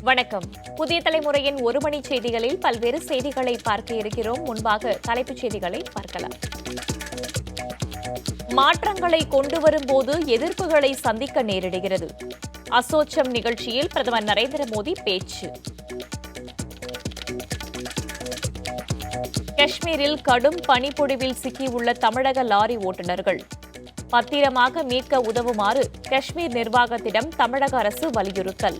வணக்கம். புதிய தலைமுறையின் ஒரு மணி செய்திகளில் பல்வேறு செய்திகளை பார்க்க இருக்கிறோம். முன்பாக தலைப்புச் செய்திகளை பார்க்கலாம். மாற்றங்களை கொண்டு வரும்போது எதிர்ப்புகளை சந்திக்க நேரிடுகிறது. அசோச்சம் நிகழ்ச்சியில் பிரதமர் நரேந்திர மோடி பேச்சு. காஷ்மீரில் கடும் பனிப்பொழிவில் சிக்கியுள்ள தமிழக லாரி ஓட்டுநர்கள் பத்திரமாக மீட்க உதவுமாறு காஷ்மீர் நிர்வாகத்திடம் தமிழக அரசு வலியுறுத்தல்.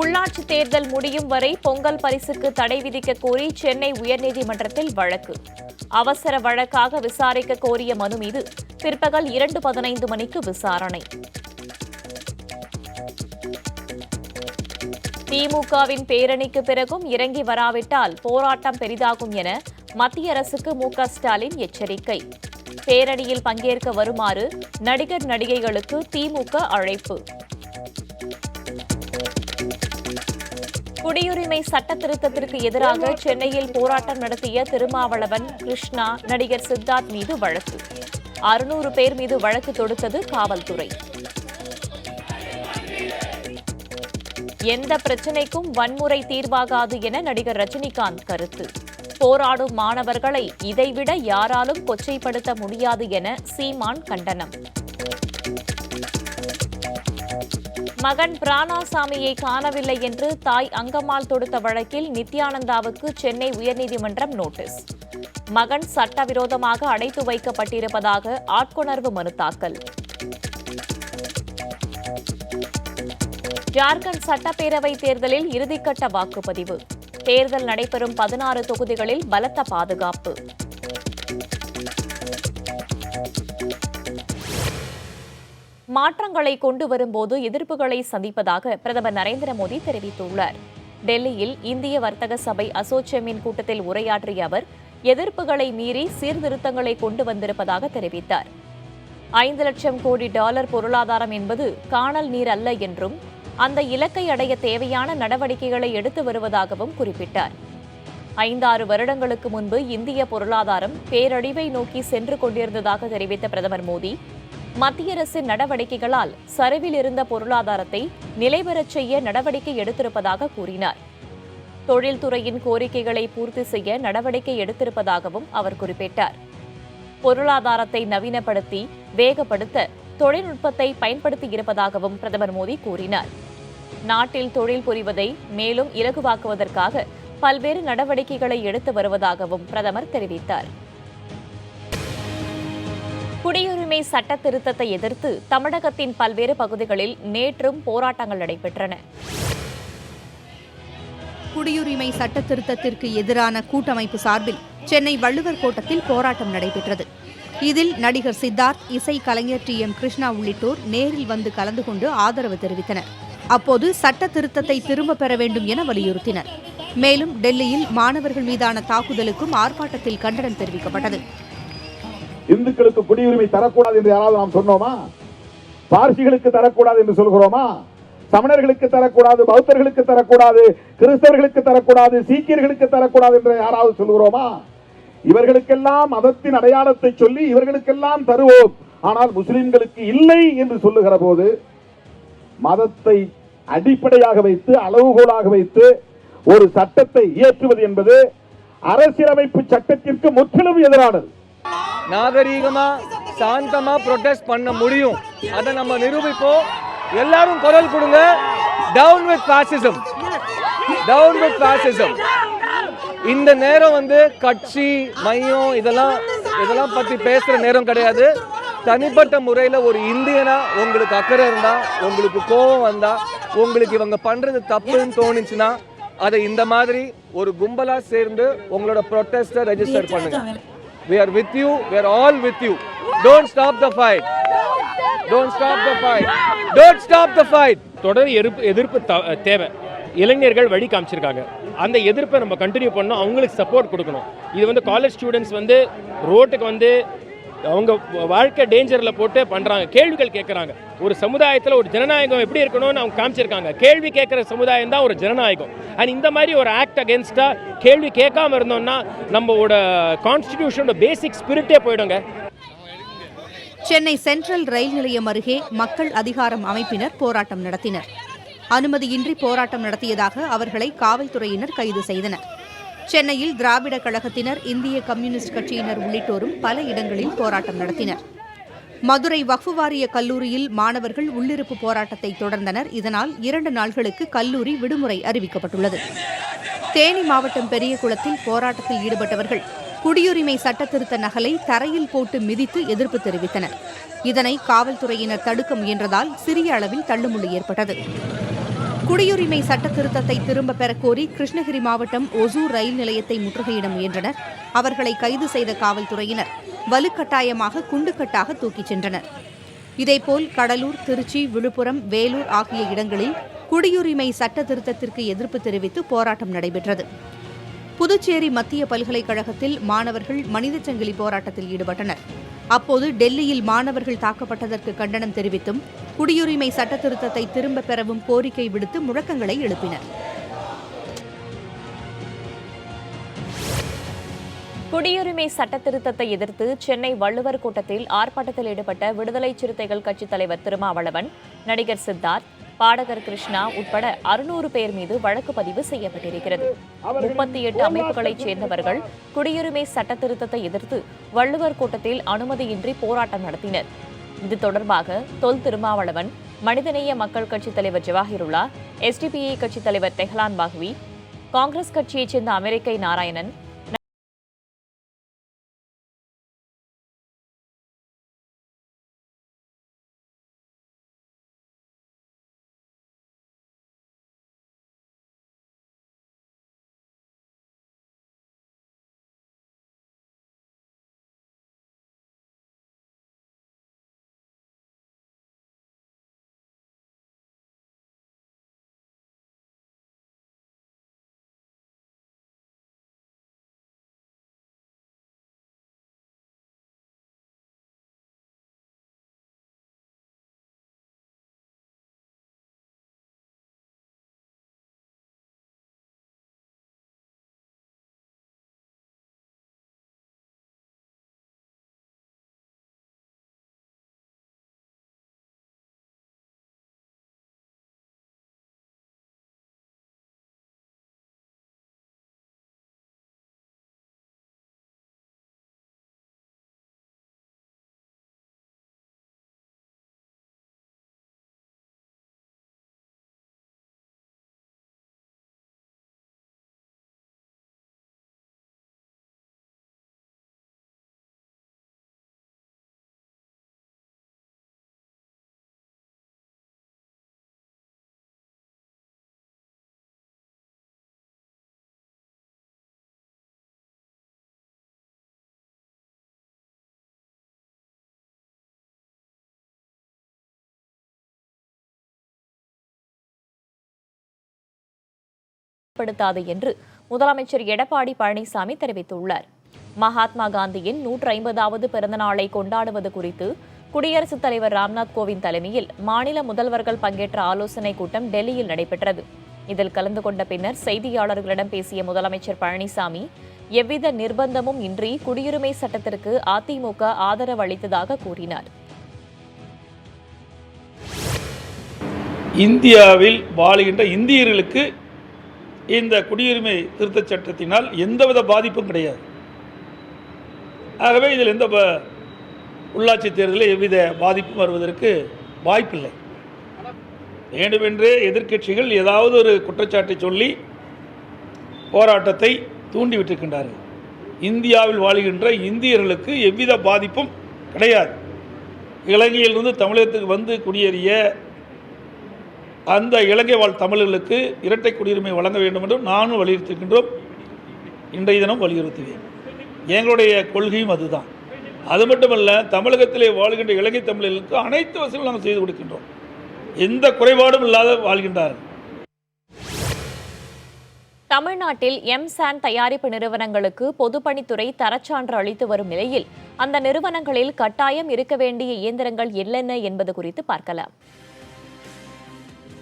உள்ளாட்சி தேர்தல் முடியும் வரை பொங்கல் பரிசுக்கு தடை விதிக்க கோரி சென்னை உயர்நீதிமன்றத்தில் வழக்கு. அவசர வழக்காக விசாரிக்க கோரிய மனு மீது பிற்பகல் 2:15 மணிக்கு விசாரணை. திமுகவின் பேரணிக்கு பிறகும் இறங்கி வராவிட்டால் போராட்டம் பெரிதாகும் என மத்திய அரசுக்கு மு.க. ஸ்டாலின் எச்சரிக்கை. பேரணியில் பங்கேற்க வருமாறு நடிகர் நடிகைகளுக்கு திமுக அழைப்பு. குடியுரிமை சட்ட திருத்தத்திற்கு எதிராக சென்னையில் போராட்டம் நடத்திய திருமாவளவன், கிருஷ்ணா, நடிகர் சித்தார்த் மீது வழக்கு. 600 பேர் மீது வழக்கு தொடுத்தது காவல்துறை. எந்த பிரச்சினைக்கும் வன்முறை தீர்வாகாது என நடிகர் ரஜினிகாந்த் கருத்து. போராடும் மாணவர்களை இதைவிட யாராலும் கொச்சைப்படுத்த முடியாது என சீமான் கண்டனம். மகன் பிராணாசாமியை காணவில்லை என்று தாய் அங்கம்மாள் தொடுத்த வழக்கில் நித்யானந்தாவுக்கு சென்னை உயர்நீதிமன்றம் நோட்டீஸ். மகன் சட்டவிரோதமாக அடைத்து வைக்கப்பட்டிருப்பதாக ஆட்கொணர்வு மனு தாக்கல். ஜார்க்கண்ட் சட்டப்பேரவை தேர்தலில் இறுதிக்கட்ட வாக்குப்பதிவு. தேர்தல் நடைபெறும் 16 தொகுதிகளில் பலத்த பாதுகாப்பு. மாற்றங்களை கொண்டு வரும்போது எதிர்ப்புகளை சந்திப்பதாக பிரதமர் நரேந்திர மோடி தெரிவித்துள்ளார். டெல்லியில் இந்திய வர்த்தக சபை அசோச்செமின் கூட்டத்தில் உரையாற்றிய அவர் எதிர்ப்புகளை மீறி சீர்திருத்தங்களை கொண்டு வந்திருப்பதாக தெரிவித்தார். 5 லட்சம் கோடி டாலர் பொருளாதாரம் என்பது காணல் நீர் அல்ல என்றும் அந்த இலக்கை அடைய தேவையான நடவடிக்கைகளை எடுத்து வருவதாகவும் குறிப்பிட்டார். 5-6 வருடங்களுக்கு முன்பு இந்திய பொருளாதாரம் பேரழிவை நோக்கி சென்று கொண்டிருந்ததாக தெரிவித்த பிரதமர் மோடி, மத்திய அரசின் நடவடிக்கைகளால் சரிவில் இருந்த பொருளாதாரத்தை நிலைபெறச் செய்ய நடவடிக்கை எடுத்திருப்பதாக கூறினார். தொழில்துறையின் கோரிக்கைகளை பூர்த்தி செய்ய நடவடிக்கை எடுத்திருப்பதாகவும் அவர் குறிப்பிட்டார். பொருளாதாரத்தை நவீனப்படுத்தி வேகப்படுத்த தொழில்நுட்பத்தை பயன்படுத்தியிருப்பதாகவும் பிரதமர் மோடி கூறினார். நாட்டில் தொழில் புரிவதை மேலும் இலகுவாக்குவதற்காக பல்வேறு நடவடிக்கைகளை எடுத்து வருவதாகவும் பிரதமர் தெரிவித்தார். குடியுரிமை சட்ட திருத்தத்தை எதிர்த்து தமிழகத்தின் பல்வேறு பகுதிகளில் நேற்றும் போராட்டங்கள் நடைபெற்றன. குடியுரிமை சட்ட திருத்தத்திற்கு எதிரான கூட்டமைப்பு சார்பில் சென்னை வள்ளுவர் கோட்டத்தில் போராட்டம் நடைபெற்றது. இதில் நடிகர் சித்தார்த், இசை கலைஞர் டி.எம். கிருஷ்ணா உள்ளிட்டோர் நேரில் வந்து கலந்து கொண்டு ஆதரவு தெரிவித்தனர். அப்போது சட்ட திருத்தத்தை திரும்பப் பெற வேண்டும் என வலியுறுத்தினர். மேலும் டெல்லியில் மாணவர்கள் மீதான தாக்குதலுக்கும் ஆர்ப்பாட்டத்தில் கண்டனம் தெரிவிக்கப்பட்டது. இந்துக்களுக்கு குடியுரிமை தரக்கூடாது என்று யாராவது நாம் சொன்னோமா? பார்சிகளுக்கு தரக்கூடாது என்று சொல்கிறோமா? சமணர்களுக்கு தரக்கூடாது, பௌத்தர்களுக்கு தரக்கூடாது, கிறிஸ்தவர்களுக்கு தரக்கூடாது, சீக்கியர்களுக்கு தரக்கூடாது என்று யாராவது சொல்கிறோமா? இவர்களுக்கெல்லாம் மதத்தின் அடையாளத்தை சொல்லி இவர்களுக்கெல்லாம் தருவோம், ஆனால் முஸ்லிம்களுக்கு இல்லை என்று சொல்லுகிற போது மதத்தை அடிப்படையாக வைத்து அளவுகோலாக வைத்து ஒரு சட்டத்தை இயற்றுவது என்பது அரசியலமைப்பு சட்டத்திற்கு முற்றிலும் எதிரானது. நாகரீகமா சாந்தமா ப்ரொடெஸ்ட் பண்ண முடியும், அதை நம்ம நிரூபிப்போம். எல்லாரும் குரல் கொடுங்க. Down with fascism, down with fascism. இந்த நேரம் கட்சி மையம் இதெல்லாம் பத்தி பேசுற நேரம் கிடையாது. தனிப்பட்ட முறையில் ஒரு இந்தியனா உங்களுக்கு அக்கறை இருந்தா, உங்களுக்கு கோபம் வந்தா, உங்களுக்கு இவங்க பண்றது தப்புன்னு தோணுச்சுன்னா அதை இந்த மாதிரி ஒரு கும்பலா சேர்ந்து உங்களோட ப்ரொடெஸ்டை ரெஜிஸ்டர் பண்ணுங்க. We are with you. We are all with you. Don't stop the fight. Don't stop the fight. Don't stop the fight. தொடர் எதிர்ப்பு தேவை. இளைஞர்கள் வழி காமிச்சிருக்காங்க. அந்த எதிர்ப்பை நம்ம கண்டினியூ பண்ணணும். அவங்களுக்கு சப்போர்ட் கொடுக்கணும். இது காலேஜ் ஸ்டூடெண்ட்ஸ் ரோட்டுக்கு அவங்க வாழ்க்கை டேஞ்சரில் போட்டு பண்ணுறாங்க. கேள்விகள் கேட்குறாங்க. ஒரு சமுதாயத்தில் ஒரு ஜனநாயகம் எப்படி இருக்கணும்னு அவங்க காமிச்சிருக்காங்க. கேள்வி கேட்குற சமுதாயம் தான் ஒரு ஜனநாயகம். அண்ட் இந்த மாதிரி ஒரு ஆக்ட் அகேன்ஸ்டாக கேள்வி கேட்காம இருந்தோம்னா நம்மளோட கான்ஸ்டிடியூஷனோட பேசிக் ஸ்பிரிட்டே போயிடுங்க. சென்னை சென்ட்ரல் ரயில் நிலையம் அருகே மக்கள் அதிகாரம் அமைப்பினர் போராட்டம் நடத்தினர். அனுமதியின்றி போராட்டம் நடத்தியதாக அவர்களை காவல்துறையினர் கைது செய்தனர். சென்னையில் திராவிட கழகத்தினர், இந்திய கம்யூனிஸ்ட் கட்சியினர் உள்ளிட்டோரும் பல இடங்களில் போராட்டம் நடத்தினர். மதுரை வக்ஃபு வாரிய கல்லூரியில் மாணவர்கள் உள்ளிருப்பு போராட்டத்தை தொடர்ந்தனர். இதனால் 2 நாட்களுக்கு கல்லூரி விடுமுறை அறிவிக்கப்பட்டுள்ளது. தேனி மாவட்டம் பெரியகுளத்தில் போராட்டத்தில் ஈடுபட்டவர்கள் குடியுரிமை சட்டத்திருத்த நகலை தரையில் போட்டு மிதித்து எதிர்ப்பு தெரிவித்தனர். இதனை காவல்துறையினர் தடுக்க முயன்றதால் சிறிய அளவில் தள்ளுமுள்ளு ஏற்பட்டது. குடியுரிமை சட்ட திருத்தத்தை திரும்பப் பெறக்கோரி கிருஷ்ணகிரி மாவட்டம் ஒசூர் ரயில் நிலையத்தை முற்றுகையிட முயன்றனர். அவர்களை கைது செய்த காவல்துறையினர் வலுக்கட்டாயமாக குண்டுக்கட்டாக தூக்கிச் சென்றனர். இதேபோல் கடலூர், திருச்சி, விழுப்புரம், வேலூர் ஆகிய இடங்களில் குடியுரிமை சட்ட திருத்தத்திற்கு எதிர்ப்பு தெரிவித்து போராட்டம் நடைபெற்றது. புதுச்சேரி மத்திய பல்கலைக்கழகத்தில் மாணவர்கள் மனிதச் சங்கிலி போராட்டத்தில் ஈடுபட்டனர். அப்போது டெல்லியில் மாணவர்கள் தாக்கப்பட்டதற்கு கண்டனம் தெரிவித்தும் குடியுரிமை சட்ட திருத்தத்தை திரும்பப் பெறவும் கோரிக்கை விடுத்து முழக்கங்களை எழுப்பினர். குடியுரிமை சட்ட திருத்தத்தை எதிர்த்து சென்னை வள்ளுவர் கோட்டத்தில் ஆர்ப்பாட்டத்தில் ஈடுபட்ட விடுதலை சிறுத்தைகள் கட்சித் தலைவர் திருமாவளவன், நடிகர் சித்தார்த், பாடகர் கிருஷ்ணா உட்பட 600 பேர் மீது வழக்கு பதிவு செய்யப்பட்டிருக்கிறது. 38 அமைப்புகளைச் சேர்ந்தவர்கள் குடியுரிமை சட்ட திருத்தத்தை எதிர்த்து வள்ளுவர் கோட்டத்தில் அனுமதியின்றி போராட்டம் நடத்தினர். இது தொடர்பாக தொல் திருமாவளவன், மனிதநேய மக்கள் கட்சித் தலைவர் ஜவாஹிருல்லா, SDPI கட்சித் தலைவர் தெஹ்லான் பாகவி, காங்கிரஸ் கட்சியைச் சேர்ந்த அமெரிக்கை நாராயணன், படுத்தாது என்று முதலமைச்சர் எடப்பாடி பழனிசாமி தெரிவித்துள்ளார். மகாத்மா காந்தியின் 150வது பிறந்த நாளை கொண்டாடுவது குறித்து குடியரசுத் தலைவர் ராம்நாத் கோவிந்த் தலைமையில் மாநில முதல்வர்கள் பங்கேற்ற ஆலோசனைக் கூட்டம் டெல்லியில் நடைபெற்றது. இதில் கலந்து கொண்ட பின்னர் செய்தியாளர்களிடம் பேசிய முதலமைச்சர் பழனிசாமி, எவ்வித நிர்பந்தமும் இன்றி குடியுரிமை சட்டத்திற்கு அதிமுக ஆதரவு அளித்ததாக கூறினார். இந்தியாவில் வாழுகின்ற இந்தியர்களுக்கு இந்த குடியுரிமை திருத்தச் சட்டத்தினால் எந்தவித பாதிப்பும் கிடையாது. ஆகவே இதில் எந்த உள்ளாட்சி தேர்தலில் எவ்வித பாதிப்பும் வருவதற்கு வாய்ப்பில்லை. வேண்டுமென்றே எதிர்க்கட்சிகள் ஏதாவது ஒரு குற்றச்சாட்டை சொல்லி போராட்டத்தை தூண்டிவிட்டிருக்கின்றார்கள். இந்தியாவில் வாழுகின்ற இந்தியர்களுக்கு எவ்வித பாதிப்பும் கிடையாது. இலங்கையிலிருந்து தமிழகத்துக்கு வந்து குடியேறிய அந்த இலங்கை வாழ் தமிழர்களுக்கு இரட்டை குடியுரிமை வழங்க வேண்டும் என்றும் நானும் வலியுறுத்திருக்கின்றோம். இன்றைய தினம் வலியுறுத்துவேன். எங்களுடைய கொள்கையும் அதுதான். அது மட்டுமல்ல, தமிழகத்திலே வாழ்கின்ற இலங்கை தமிழர்களுக்கு அனைத்து வசதிகளும் நாங்கள் செய்து கொடுக்கின்றோம். எந்த குறைபாடும் இல்லாத வாழ்கின்றார்கள். தமிழ்நாட்டில் எம்சாண்ட் தயாரிப்பு நிறுவனங்களுக்கு பொதுப்பணித்துறை தரச்சான்று அளித்து வரும் நிலையில் அந்த நிறுவனங்களில் கட்டாயம் இருக்க வேண்டிய இயந்திரங்கள் என்னென்ன என்பது குறித்து பார்க்கலாம்.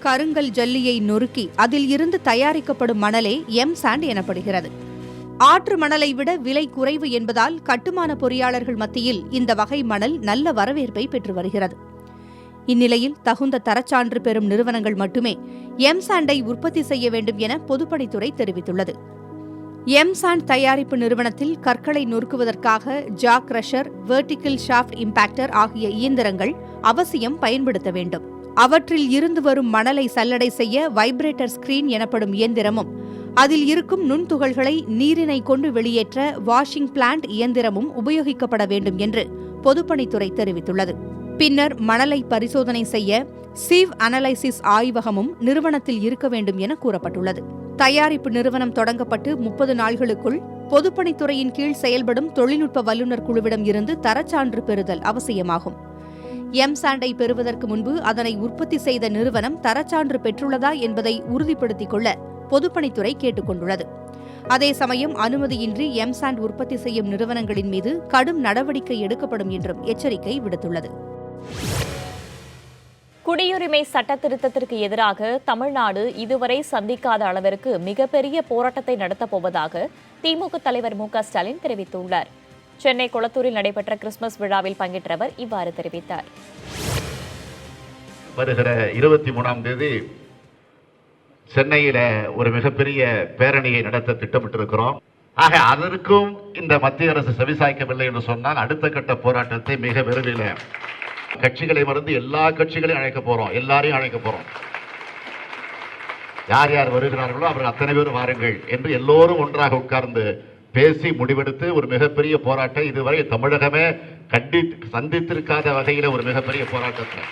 கருங்கல் ஜல்லியை நொறுக்கி அதில் இருந்து தயாரிக்கப்படும் மணலே எம்சாண்ட் எனப்படுகிறது. ஆற்று மணலை விட விலை குறைவு என்பதால் கட்டுமான பொறியாளர்கள் மத்தியில் இந்த வகை மணல் நல்ல வரவேற்பை பெற்று வருகிறது. இந்நிலையில் தகுந்த தரச்சான்று பெறும் நிறுவனங்கள் மட்டுமே எம்சாண்டை உற்பத்தி செய்ய வேண்டும் என பொதுப்பணித்துறை தெரிவித்துள்ளது. எம்சாண்ட் தயாரிப்பு நிறுவனத்தில் கற்களை நொறுக்குவதற்காக ஜா கிரஷர், வெர்டிகல் ஷாஃப்ட் இம்பாக்டர் ஆகிய இயந்திரங்கள் அவசியம் பயன்படுத்த வேண்டும். அவற்றில் இருந்து வரும் மணலை சல்லடை செய்ய வைப்ரேட்டர் ஸ்கிரீன் எனப்படும் இயந்திரமும், அதில் இருக்கும் நுண்துகள்களை நீரினை கொண்டு வெளியேற்ற வாஷிங் பிளான்ட் இயந்திரமும் உபயோகிக்கப்பட வேண்டும் என்று பொதுப்பணித்துறை தெரிவித்துள்ளது. பின்னர் மணலை பரிசோதனை செய்ய சீவ் அனலைசிஸ் ஆய்வகமும் நிறுவனத்தில் இருக்க வேண்டும் என கூறப்பட்டுள்ளது. தயாரிப்பு நிறுவனம் தொடங்கப்பட்டு 30 நாள்களுக்குள் பொதுப்பணித்துறையின் கீழ் செயல்படும் தொழில்நுட்ப வல்லுநர் குழுவிடம் இருந்து தரச்சான்று பெறுதல் அவசியமாகும். எம்சாண்டை பெறுவதற்கு முன்பு அதனை உற்பத்தி செய்த நிறுவனம் தரச்சான்று பெற்றுள்ளதா என்பதை உறுதிப்படுத்திக் கொள்ள பொதுப்பணித்துறை கேட்டுக் கொண்டுள்ளது. அதே சமயம் அனுமதியின்றி எம்சாண்ட் உற்பத்தி செய்யும் நிறுவனங்களின் மீது கடும் நடவடிக்கை எடுக்கப்படும் என்றும் எச்சரிக்கை விடுத்துள்ளது. குடியுரிமை சட்ட திருத்தத்திற்கு எதிராக தமிழ்நாடு இதுவரை சந்திக்காத அளவிற்கு மிகப்பெரிய போராட்டத்தை நடத்தப் போவதாக திமுக தலைவர் மு.க.ஸ்டாலின் தெரிவித்துள்ளார். சென்னை கொளத்தூரில் நடைபெற்ற கிறிஸ்துமஸ் விழாவில் பங்கேற்ற அவர் இவ்வாறு தெரிவித்தார். வருகிற 23ஆம் தேதி சென்னையில ஒரு மிகப்பெரிய பேரணியை நடத்த திட்டமிட்டிருக்கிறோம். ஆக அதற்கும் இந்த மத்திய அரசு செவிசாய்க்கவில்லை என்று சொன்னால் அடுத்த கட்ட போராட்டத்தை மிக விரைவில் கட்சிகளை மறந்து எல்லா கட்சிகளையும் அழைக்க போறோம். எல்லாரையும் அழைக்க போறோம். யார் யார் வருகிறார்களோ அவர்கள் அத்தனை பேரும் வாருங்கள் என்று எல்லோரும் ஒன்றாக உட்கார்ந்து பேசி முடிவெடுத்து ஒரு மிகப்பெரிய போராட்டம், இதுவரை தமிழகமே சந்தித்திருக்காத வகையில ஒரு மிகப்பெரிய போராட்டத்தை.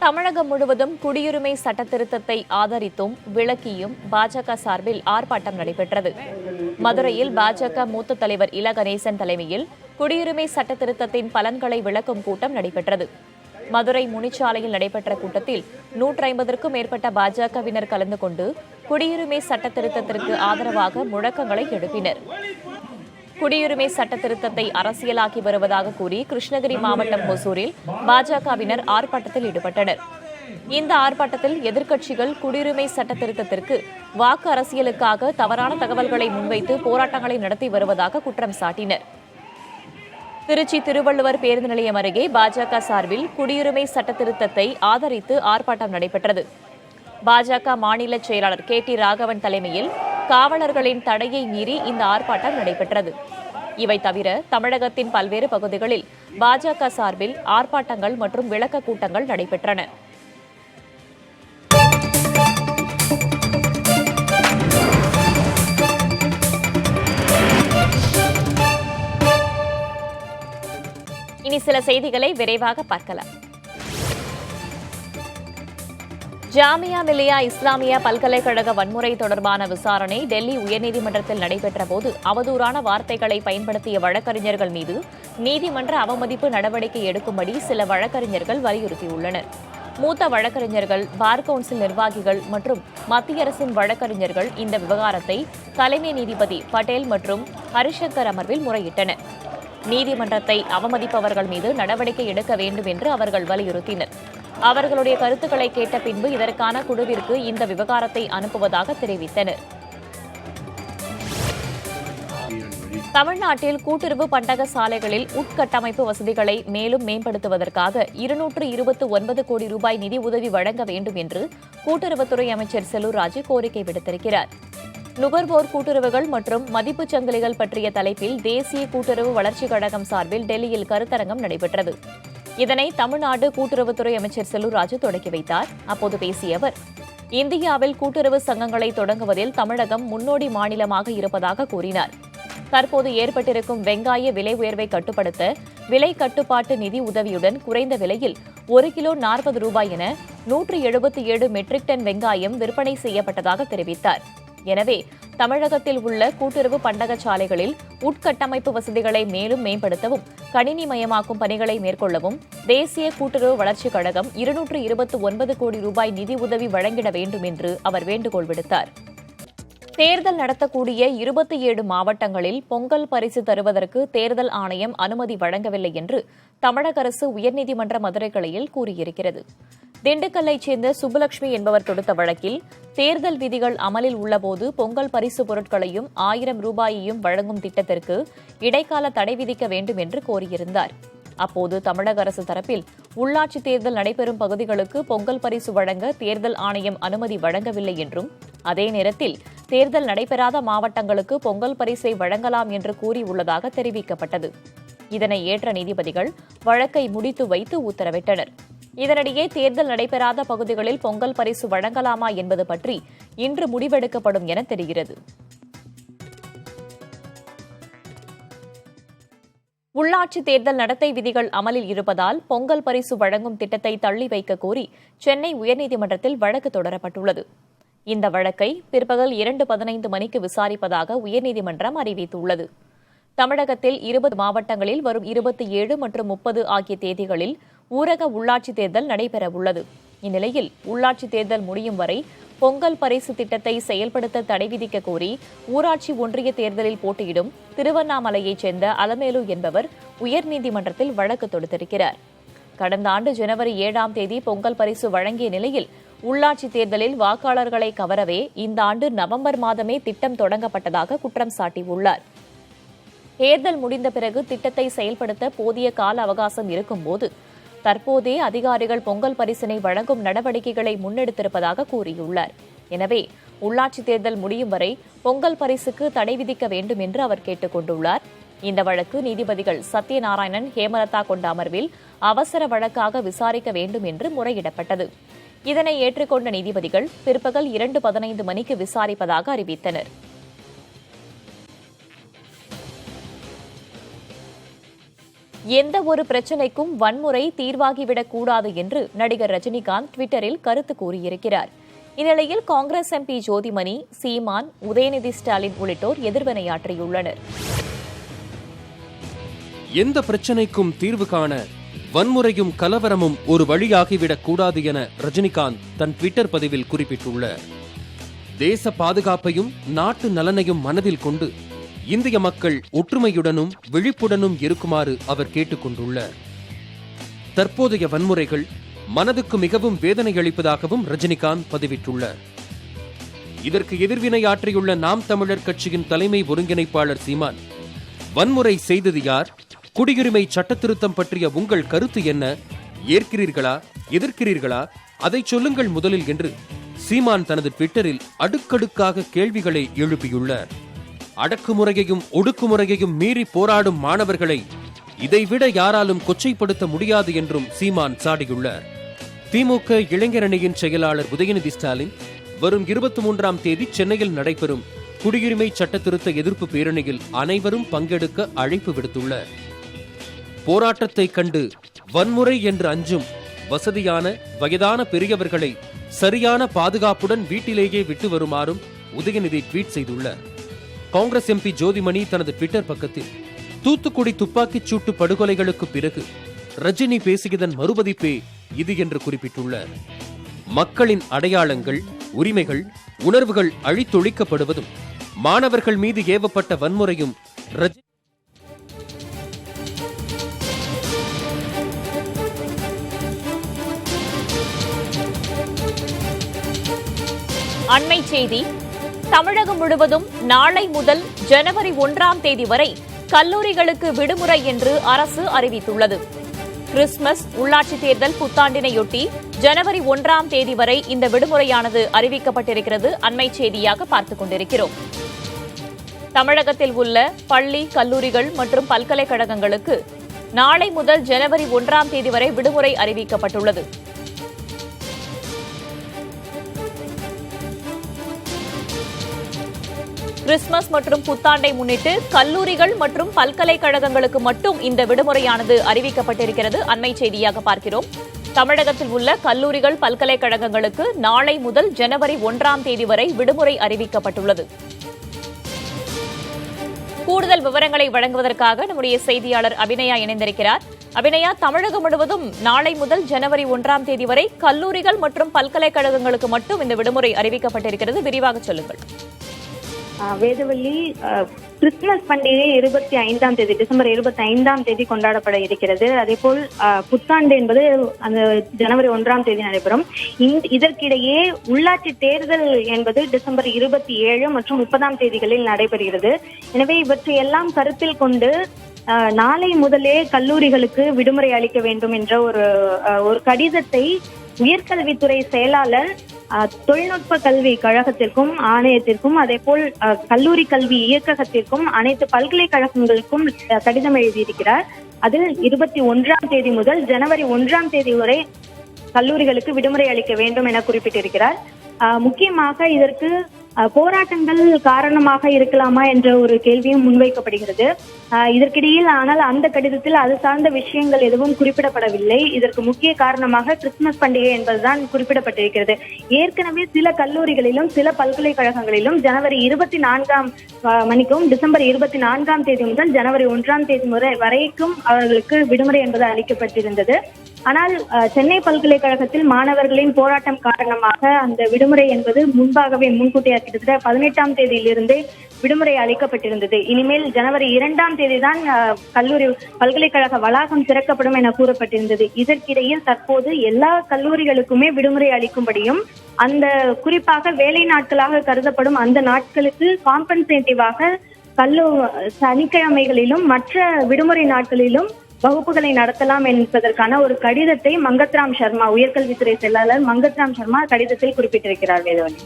தமிழகம் முழுவதும் குடியுரிமை சட்ட திருத்தத்தை ஆதரித்தும் விளக்கியும் பாஜக சார்பில் ஆர்ப்பாட்டம் நடைபெற்றது. மதுரையில் பாஜக மூத்த தலைவர் இல கணேசன் தலைமையில் குடியுரிமை சட்ட திருத்தத்தின் பலன்களை விளக்கும் கூட்டம் நடைபெற்றது. மதுரை முனிச்சாலையில் நடைபெற்ற கூட்டத்தில் 150க்கும் மேற்பட்ட பாஜகவினர் கலந்து கொண்டு குடியுரிமை சட்ட திருத்தத்திற்கு ஆதரவாக முழக்கங்களை எழுப்பினர். குடியுரிமை சட்ட திருத்தத்தை அரசியலாக்கி வருவதாக கூறி கிருஷ்ணகிரி மாவட்டம் ஒசூரில் பாஜகவினர் ஆர்ப்பாட்டத்தில் ஈடுபட்டனர். இந்த ஆர்ப்பாட்டத்தில் எதிர்க்கட்சிகள் குடியுரிமை சட்ட திருத்தத்திற்கு வாக்கு அரசியலுக்காக தவறான தகவல்களை முன்வைத்து போராட்டங்களை நடத்தி வருவதாக குற்றம் சாட்டினர். திருச்சி திருவள்ளுவர் பேருந்து நிலையம் அருகே பாஜக சார்பில் குடியுரிமை சட்ட திருத்தத்தை ஆதரித்து ஆர்ப்பாட்டம் நடைபெற்றது. பாஜக மாநில செயலாளர் KT ராகவன் தலைமையில் காவலர்களின் தடையை மீறி இந்த ஆர்ப்பாட்டம் நடைபெற்றது. இவை தவிர தமிழகத்தின் பல்வேறு பகுதிகளில் பாஜக சார்பில் ஆர்ப்பாட்டங்கள் மற்றும் விளக்க கூட்டங்கள் நடைபெற்றன. இனி சில செய்திகளை விரைவாக பார்க்கலாம். ஜாமியா மில்லியா இஸ்லாமியா பல்கலைக்கழக வன்முறை தொடர்பான விசாரணை டெல்லி உயர்நீதிமன்றத்தில் நடைபெற்ற போது அவதூறான வார்த்தைகளை பயன்படுத்திய வழக்கறிஞர்கள் மீது நீதிமன்ற அவமதிப்பு நடவடிக்கை எடுக்கும்படி சில வழக்கறிஞர்கள் வலியுறுத்தியுள்ளனர். மூத்த வழக்கறிஞர்கள், பார் கவுன்சில் நிர்வாகிகள் மற்றும் மத்திய அரசின் வழக்கறிஞர்கள் இந்த விவகாரத்தை தலைமை நீதிபதி பட்டேல் மற்றும் ஹரிசங்கர் அமர்வில் முறையிட்டனர். நீதிமன்றத்தை அவமதிப்பவர்கள் மீது நடவடிக்கை எடுக்க வேண்டும் என்று அவர்கள் வலியுறுத்தினர். அவர்களுடைய கருத்துக்களை கேட்ட பின்பு இதற்கான குழுவிற்கு இந்த விவகாரத்தை அனுப்புவதாக தெரிவித்தனர். தமிழ்நாட்டில் கூட்டுறவு பண்டக சாலைகளில் உட்கட்டமைப்பு வசதிகளை மேலும் மேம்படுத்துவதற்காக 229 கோடி ரூபாய் நிதி உதவி வழங்க வேண்டும் என்று கூட்டுறவுத்துறை அமைச்சர் செல்லூர் ராஜு கோரிக்கை விடுத்திருக்கிறார். நுகர்வோர் கூட்டுறவுகள் மற்றும் மதிப்புச் சங்கிலிகள் பற்றிய தலைப்பில் தேசிய கூட்டுறவு வளர்ச்சிக் கழகம் சார்பில் டெல்லியில் கருத்தரங்கம் நடைபெற்றது. இதனை தமிழ்நாடு கூட்டுறவுத்துறை அமைச்சர் செல்லூர் ராஜு தொடங்கி வைத்தார். அப்போது பேசிய அவர், இந்தியாவில் கூட்டுறவு சங்கங்களை தொடங்குவதில் தமிழகம் முன்னோடி மாநிலமாக இருப்பதாக கூறினார். தற்போது ஏற்பட்டிருக்கும் வெங்காய விலை உயர்வை கட்டுப்படுத்த விலை கட்டுப்பாட்டு நிதி உதவியுடன் குறைந்த விலையில் 1 கிலோ 40 ரூபாய் என 177 மெட்ரிக் டன் வெங்காயம் விற்பனை செய்யப்பட்டதாக தெரிவித்தார். எனவே தமிழகத்தில் உள்ள கூட்டுறவு பண்டக சாலைகளில் உட்கட்டமைப்பு வசதிகளை மேலும் மேம்படுத்தவும் கணினிமயமாக்கும் பணிகளை மேற்கொள்ளவும் தேசிய கூட்டுறவு வளர்ச்சிக் கழகம் 229 கோடி ரூபாய் நிதி உதவி வழங்கிட வேண்டும் என்று அவர் வேண்டுகோள் விடுத்தார். தேர்தல் நடத்தக்கூடிய 27 மாவட்டங்களில் பொங்கல் பரிசு தருவதற்கு தேர்தல் ஆணையம் அனுமதி வழங்கவில்லை என்று தமிழக அரசு உயர்நீதிமன்ற மதுரை கிளையில் கூறியிருக்கிறது. திண்டுக்கல்லைச் சேர்ந்த சுப்புலட்சுமி என்பவர் தொடுத்த வழக்கில் தேர்தல் விதிகள் அமலில் உள்ளபோது பொங்கல் பரிசு பொருட்களையும் 1000 ரூபாயையும் வழங்கும் திட்டத்திற்கு இடைக்கால தடை விதிக்க வேண்டும் என்று கோரியிருந்தார். அப்போது தமிழக அரசு தரப்பில் உள்ளாட்சி தேர்தல் நடைபெறும் பகுதிகளுக்கு பொங்கல் பரிசு வழங்க தேர்தல் ஆணையம் அனுமதி வழங்கவில்லை என்றும் அதே நேரத்தில் தேர்தல் நடைபெறாத மாவட்டங்களுக்கு பொங்கல் பரிசை வழங்கலாம் என்று கூறியுள்ளதாக தெரிவிக்கப்பட்டது. இதனை ஏற்ற நீதிபதிகள் வழக்கை முடித்து வைத்து உத்தரவிட்டனர். இதனிடையே தேர்தல் நடைபெறாத பகுதிகளில் பொங்கல் பரிசு வழங்கலாமா என்பது பற்றி இன்று முடிவெடுக்கப்படும் என தெரிகிறது. உள்ளாட்சி தேர்தல் நடத்தை விதிகள் அமலில் இருப்பதால் பொங்கல் பரிசு வழங்கும் திட்டத்தை தள்ளி வைக்க கோரி சென்னை உயர்நீதிமன்றத்தில் வழக்கு தொடரப்பட்டுள்ளது. இந்த வழக்கை பிற்பகல் 2:15 மணிக்கு விசாரிப்பதாக உயர்நீதிமன்றம் அறிவித்துள்ளது. தமிழகத்தில் 20 மாவட்டங்களில் வரும் 27 மற்றும் 30 ஆகிய தேதிகளில் ஊரக உள்ளாட்சி தேர்தல் நடைபெறவுள்ளது. இந்நிலையில் உள்ளாட்சி தேர்தல் முடியும் வரை பொங்கல் பரிசு திட்டத்தை செயல்படுத்த தடை விதிக்க கோரி ஊராட்சி ஒன்றிய தேர்தலில் போட்டியிடும் திருவண்ணாமலையைச் சேர்ந்த அலமேலு என்பவர் உயர்நீதிமன்றத்தில் வழக்கு தொடுத்திருக்கிறார். கடந்த ஆண்டு ஜனவரி 7ஆம் தேதி பொங்கல் பரிசு வழங்கிய நிலையில் உள்ளாட்சி தேர்தலில் வாக்காளர்களை கவரவே இந்த ஆண்டு நவம்பர் மாதமே திட்டம் தொடங்கப்பட்டதாக குற்றம் சாட்டியுள்ளார். தேர்தல் முடிந்த பிறகு திட்டத்தை செயல்படுத்த போதிய கால அவகாசம் இருக்கும்போது தற்போதே அதிகாரிகள் பொங்கல் பரிசினை வழங்கும் நடவடிக்கைகளை முன்னெடுத்திருப்பதாக கூறியுள்ளார். எனவே உள்ளாட்சி தேர்தல் முடியும் வரை பொங்கல் பரிசுக்கு தடை விதிக்க வேண்டும் என்று அவர் கேட்டுக் கொண்டுள்ளார். இந்த வழக்கு நீதிபதிகள் சத்யநாராயணன், ஹேமலதா கொண்ட அமர்வில் அவசர வழக்காக விசாரிக்க வேண்டும் என்று முறையிடப்பட்டது. இதனை ஏற்றுக்கொண்ட நீதிபதிகள் பிற்பகல் 2:15 மணிக்கு விசாரிப்பதாக அறிவித்தனர். எந்த ஒரு பிரச்சினைக்கும் வன்முறை தீர்வாகிவிடக் கூடாது என்று நடிகர் ரஜினிகாந்த் ட்விட்டரில் கருத்து கூறியிருக்கிறார். இந்நிலையில் காங்கிரஸ் எம்பி ஜோதிமணி, சீமான், உதயநிதி ஸ்டாலின் உள்ளிட்டோர் எதிர்வினையாற்றியுள்ளனர். எந்த பிரச்சினைக்கும் தீர்வு காண வன்முறையும் கலவரமும் ஒரு வழியாகிவிடக் கூடாது என ரஜினிகாந்த் தன் ட்விட்டர் பதிவில் குறிப்பிட்டுள்ளார். தேச பாதுகாப்பையும் நாட்டு நலனையும் மனதில் கொண்டு இந்திய மக்கள் ஒற்றுமையுடனும் விழிப்புடனும் இருக்குமாறு அவர் கேட்டுக் கொண்டுள்ளார். தற்போதைய வன்முறைகள் மனதுக்கு மிகவும் வேதனை அளிப்பதாகவும் ரஜினிகாந்த் பதிவிட்டுள்ளார். இதற்கு எதிர்வினையாற்றியுள்ள நாம் தமிழர் கட்சியின் தலைமை ஒருங்கிணைப்பாளர் சீமான், வன்முறை செய்தது யார்? குடியுரிமை சட்டத்திருத்தம் பற்றிய உங்கள் கருத்து என்ன? ஏற்கிறீர்களா, எதிர்க்கிறீர்களா? அதை சொல்லுங்கள் முதலில் என்று சீமான் தனது ட்விட்டரில் அடுக்கடுக்காக கேள்விகளை எழுப்பியுள்ளார். அடக்குமுறையையும் ஒடுக்குமுறையையும் மீறி போராடும் மாணவர்களை இதைவிட யாராலும் கொச்சைப்படுத்த முடியாது என்றும் சீமான் சாடியுள்ளார். திமுக இளைஞரணியின் செயலாளர் உதயநிதி ஸ்டாலின் வரும் 23ஆம் தேதி சென்னையில் நடைபெறும் குடியுரிமை சட்டத்திருத்த எதிர்ப்பு பேரணியில் அனைவரும் பங்கெடுக்க அழைப்பு விடுத்துள்ளார். போராட்டத்தை கண்டு வன்முறை என்று அஞ்சும் வசதியான வயதான பெரியவர்களை சரியான பாதுகாப்புடன் வீட்டிலேயே விட்டு வருமாறும் உதயநிதி ட்வீட் செய்துள்ளார். காங்கிரஸ் எம்பி ஜோதிமணி தனது ட்விட்டர் பக்கத்தில் தூத்துக்குடி துப்பாக்கிச் சூட்டு படுகொலைகளுக்கு பிறகு ரஜினி பேசியதன் மறுபதிப்பே இது என்று குறிப்பிட்டுள்ளார். மக்களின் அடையாளங்கள், உரிமைகள், உணர்வுகள் அழித்தொழிக்கப்படுவதும் மாணவர்கள் மீது ஏவப்பட்ட வன்முறையும் அண்மை செய்தி. தமிழகம் முழுவதும் நாளை முதல் ஜனவரி 1ஆம் தேதி வரை கல்லூரிகளுக்கு விடுமுறை என்று அரசு அறிவித்துள்ளது. கிறிஸ்துமஸ், உள்ளாட்சி தேர்தல், புத்தாண்டினையொட்டி ஜனவரி 1ஆம் தேதி வரை இந்த விடுமுறையானது அறிவிக்கப்பட்டிருக்கிறது. அண்மை செய்தியாக பார்த்துக் கொண்டிருக்கிறோம். தமிழகத்தில் உள்ள பள்ளி, கல்லூரிகள் மற்றும் பல்கலைக்கழகங்களுக்கு நாளை முதல் ஜனவரி 1ஆம் தேதி வரை விடுமுறை அறிவிக்கப்பட்டுள்ளது. கிறிஸ்துமஸ் மற்றும் புத்தாண்டை முன்னிட்டு கல்லூரிகள் மற்றும் பல்கலைக்கழகங்களுக்கு மட்டும் இந்த விடுமுறையானது அறிவிக்கப்பட்டிருக்கிறது. அண்மை செய்தியாக பார்க்கிறோம். தமிழகத்தில் உள்ள கல்லூரிகள், பல்கலைக்கழகங்களுக்கு நாளை முதல் ஜனவரி 1ஆம் தேதி வரை விடுமுறை அறிவிக்கப்பட்டுள்ளது. கூடுதல் விவரங்களை வழங்குவதற்காக நம்முடைய செய்தியாளர் அபிநயா இணைந்திருக்கிறார். அபிநயா, தமிழகம் முழுவதும் நாளை முதல் ஜனவரி 1ஆம் தேதி வரை கல்லூரிகள் மற்றும் பல்கலைக்கழகங்களுக்கு மட்டும் இந்த விடுமுறை அறிவிக்கப்பட்டிருக்கிறது. விரிவாக சொல்லுங்கள். வேதவள்ளி, கிறிஸ்துமஸ் பண்டிகை 25ஆம் தேதி, டிசம்பர் 25ஆம் தேதி கொண்டாடப்பட இருக்கிறது. அதேபோல் புத்தாண்டு என்பது அந்த ஜனவரி 1ஆம் தேதி நடைபெறும். இதற்கிடையே உள்ளாட்சி தேர்தல் என்பது டிசம்பர் 27 மற்றும் 30ஆம் தேதிகளில் நடைபெறுகிறது. எனவே இவற்றை எல்லாம் கருத்தில் கொண்டு நாளை முதலே கல்லூரிகளுக்கு விடுமுறை அளிக்க வேண்டும் என்ற ஒரு கடிதத்தை உயர்கல்வித்துறை செயலாளர் தொழில்நுட்ப கல்வி கழகத்திற்கும் ஆணையத்திற்கும் அதேபோல் கல்லூரி கல்வி இயக்ககத்திற்கும் அனைத்து பல்கலைக்கழகங்களுக்கும் கடிதம் எழுதியிருக்கிறார். அதில் 21ஆம் தேதி முதல் ஜனவரி 1ஆம் தேதி வரை கல்லூரிகளுக்கு விடுமுறை அளிக்க வேண்டும் என குறிப்பிட்டிருக்கிறார். முக்கியமாக இதற்கு போராட்டங்கள் காரணமாக இருக்கலாமா என்ற ஒரு கேள்வியும் முன்வைக்கப்படுகிறது. இதற்கிடையில் ஆனால் அந்த கடிதத்தில் அது சார்ந்த விஷயங்கள் எதுவும் குறிப்பிடப்படவில்லை. இதற்கு முக்கிய காரணமாக கிறிஸ்துமஸ் பண்டிகை என்பதுதான் குறிப்பிடப்பட்டிருக்கிறது. ஏற்கனவே சில கல்லூரிகளிலும் சில பல்கலைக்கழகங்களிலும் டிசம்பர் 24ஆம் தேதி முதல் ஜனவரி 1ஆம் தேதி வரைக்கும் அவர்களுக்கு விடுமுறை என்பது அளிக்கப்பட்டிருந்தது. ஆனால் சென்னை பல்கலைக்கழகத்தில் மாணவர்களின் போராட்டம் காரணமாக அந்த விடுமுறை என்பது முன்கூட்டியாக கிட்டத்தட்ட 18ஆம் தேதியிலிருந்தே விடுமுறை அளிக்கப்பட்டிருந்தது. இனிமேல் ஜனவரி 2ஆம் தேதி தான் பல்கலைக்கழக வளாகம் திறக்கப்படும் என கூறப்பட்டிருந்தது. இதற்கிடையில் தற்போது எல்லா கல்லூரிகளுக்குமே விடுமுறை அளிக்கும்படியும் அந்த குறிப்பாக வேலை நாட்களாக கருதப்படும் அந்த நாட்களுக்கு காம்பன்சேட்டிவாக சனிக்கிழமைகளிலும் மற்ற விடுமுறை நாட்களிலும் வகுப்புகளை நடத்தலாம் என்பதற்கான ஒரு கடிதத்தை மங்கத்ராம் சர்மா, உயர்கல்வித்துறை செயலாளர் மங்கத்ராம் சர்மா கடிதத்தில் குறிப்பிட்டிருக்கிறார். வேதவழி,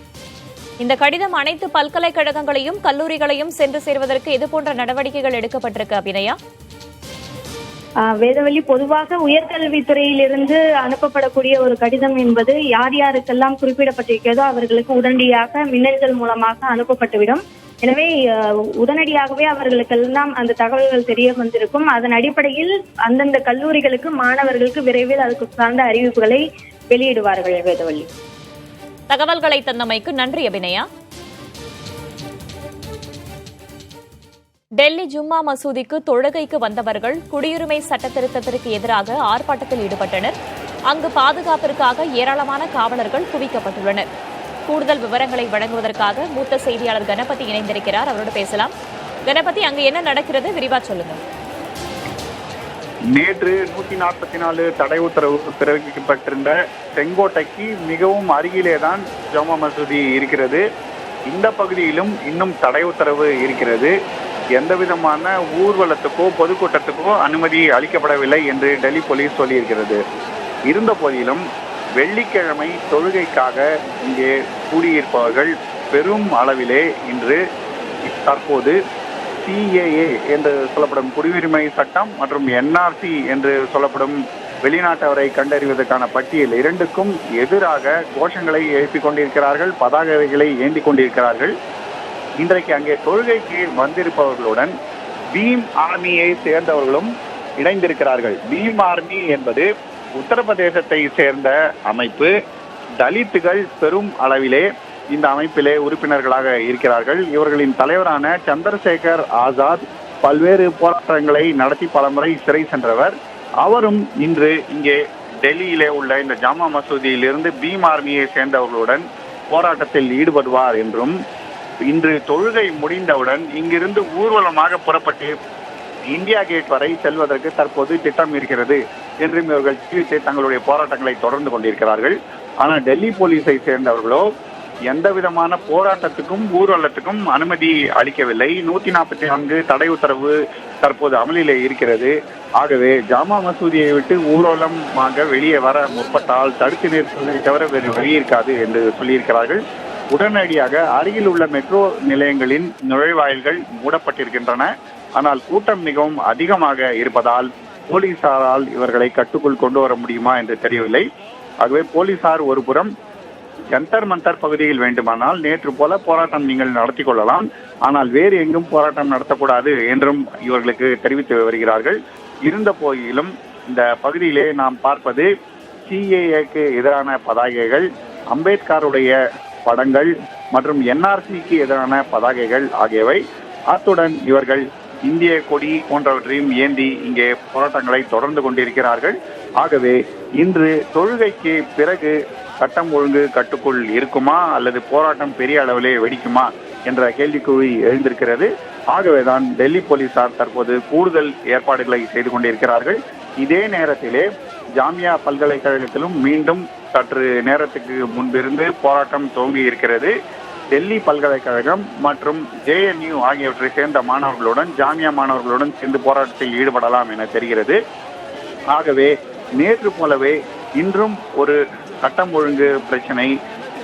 இந்த கடிதம் அனைத்து பல்கலைக்கழகங்களையும் கல்லூரிகளையும் சென்று சேர்வதற்கு இது போன்ற நடவடிக்கைகள் எடுக்கப்பட்டிருக்கு அபிநயா? வேதவழி, பொதுவாக உயர்கல்வித்துறையிலிருந்து அனுப்பப்படக்கூடிய ஒரு கடிதம் என்பது யார் யாருக்கெல்லாம் குறிப்பிடப்பட்டிருக்கிறதோ அவர்களுக்கு உடனடியாக மின்னஞ்சல் மூலமாக அனுப்பப்பட்டுவிடும். எனவே உடனடியாகவே அவர்களுக்கெல்லாம் அந்த தகவல்கள் தெரிய வந்திருக்கும். அதன் அடிப்படையில் அந்தந்த கல்லூரிகளுக்கு மாணவர்களுக்கு விரைவில் அதுக்கு சார்ந்த அறிவிப்புகளை வெளியிடுவார்கள். வேதவழி, தகவல்களை தந்தமைக்கு நன்றி அபிநயா. டெல்லி ஜும்மா மசூதிக்கு தொழுகைக்கு வந்தவர்கள் குடியுரிமை சட்ட திருத்தத்திற்கு எதிராக ஆர்ப்பாட்டத்தில் ஈடுபட்டனர். அங்கு பாதுகாப்பிற்காக ஏராளமான காவலர்கள் குவிக்கப்பட்டுள்ளனர். கூடுதல் விவரங்களை வழங்குவதற்காக மூத்த செய்தியாளர் கணபதி இணைந்திருக்கிறார். அவரோடு பேசலாம். கணபதி, அங்கு என்ன நடக்கிறது, விரிவா சொல்லுங்க. நேற்று 144 தடை உத்தரவு பிறப்பிக்கப்பட்டிருந்த செங்கோட்டைக்கு மிகவும் அருகிலே தான் ஜமா மசூதி இருக்கிறது. இந்த பகுதியிலும் இன்னும் தடை உத்தரவு இருக்கிறது. எந்த விதமான ஊர்வலத்துக்கோ பொதுக்கூட்டத்துக்கோ அனுமதி அளிக்கப்படவில்லை என்று டெல்லி போலீஸ் சொல்லியிருக்கிறது. இருந்த போதிலும் வெள்ளிக்கிழமை தொழுகைக்காக இங்கே கூடியிருப்பவர்கள் பெரும் அளவிலே இன்று தற்போது CAA என்று சொல்லப்படும் குடியுரிமை சட்டம் மற்றும் NRC என்று சொல்லப்படும் வெளிநாட்டவரை கண்டறிவதற்கான பட்டியல் இரண்டுக்கும் எதிராக கோஷங்களை எழுப்பிக் கொண்டிருக்கிறார்கள், பதாகைகளை ஏந்தி கொண்டிருக்கிறார்கள். இன்றைக்கு அங்கே தொழுகைக்கு வந்திருப்பவர்களுடன் பீம் ஆர்மியை சேர்ந்தவர்களும் இணைந்திருக்கிறார்கள். பீம் ஆர்மி என்பது உத்தரப்பிரதேசத்தை சேர்ந்த அமைப்பு. தலித்துகள் பெரும் அளவிலே இந்த அமைப்பிலே உறுப்பினர்களாக இருக்கிறார்கள். இவர்களின் தலைவரான சந்திரசேகர் ஆசாத் பல்வேறு போராட்டங்களை நடத்தி பலமுறை சிறை சென்றவர். அவரும் இன்று இங்கே டெல்லியிலே உள்ள இந்த ஜாமா மசூதியிலிருந்து பீம் ஆர்மியை சேர்ந்தவர்களுடன் போராட்டத்தில் ஈடுபடுவார் என்றும், இன்று தொழுகை முடிந்தவுடன் இங்கிருந்து ஊர்வலமாக புறப்பட்டு இந்தியா கேட் வரை செல்வதற்கு தற்போது திட்டம் இருக்கிறது என்றும் இவர்கள் தெரிவித்து தங்களுடைய போராட்டங்களை தொடர்ந்து கொண்டிருக்கிறார்கள். ஆனால் டெல்லி போலீஸை சேர்ந்தவர்களோ எந்த விதமான போராட்டத்துக்கும் ஊர்வலத்துக்கும் அனுமதி அளிக்கவில்லை. 144 தடை உத்தரவு தற்போது அமலிலே இருக்கிறது. ஆகவே ஜாமா மசூதியை விட்டு ஊர்வலமாக வெளியே வர முற்பட்டால் தடுத்து நிறுத்துவதை தவிர வேறு வழி இருக்காது என்று சொல்லியிருக்கிறார்கள். உடனடியாக அருகில் உள்ள மெட்ரோ நிலையங்களின் நுழைவாயில்கள் மூடப்பட்டிருக்கின்றன. ஆனால் கூட்டம் மிகவும் அதிகமாக இருப்பதால் போலீசாரால் இவர்களை கட்டுக்குள் கொண்டு வர முடியுமா என்று தெரியவில்லை. ஆகவே போலீசார் ஒரு புறம் ஜந்தர் மந்தர் பகுதியில் வேண்டுமானால் நேற்று போல போராட்டம் நீங்கள் நடத்தி கொள்ளலாம், ஆனால் வேறு எங்கும் போராட்டம் நடத்தக்கூடாது என்றும் இவர்களுக்கு தெரிவித்து வருகிறார்கள். இருந்த போதிலும் இந்த பகுதியிலே நாம் பார்ப்பது CAAக்கு எதிரான பதாகைகள், அம்பேத்கருடைய படங்கள் மற்றும் NRCக்கு எதிரான பதாகைகள் ஆகியவை அத்துடன் இவர்கள் இந்திய கொடி போன்றவற்றையும் ஏந்தி இங்கே போராட்டங்களை தொடர்ந்து கொண்டிருக்கிறார்கள். ஆகவே இன்று தொழுகைக்கு பிறகு சட்டம் ஒழுங்கு கட்டுக்குள் இருக்குமா அல்லது போராட்டம் பெரிய அளவிலே வெடிக்குமா என்ற கேள்விக்குறி எழுந்திருக்கிறது. ஆகவேதான் டெல்லி போலீசார் தற்போது கூடுதல் ஏற்பாடுகளை செய்து கொண்டிருக்கிறார்கள். இதே நேரத்திலே ஜாமியா பல்கலைக்கழகத்திலும் மீண்டும் சற்று நேரத்துக்கு முன்பிருந்து போராட்டம் துவங்கி இருக்கிறது. டெல்லி பல்கலைக்கழகம் மற்றும் JNU ஆகியவற்றை சேர்ந்த மாணவர்களுடன் ஜாமியா மாணவர்களுடன் சேர்ந்து போராட்டத்தில் ஈடுபடலாம் என தெரிகிறது. ஆகவே நேற்று போலவே இன்றும் ஒரு சட்டம் ஒழுங்கு பிரச்சனை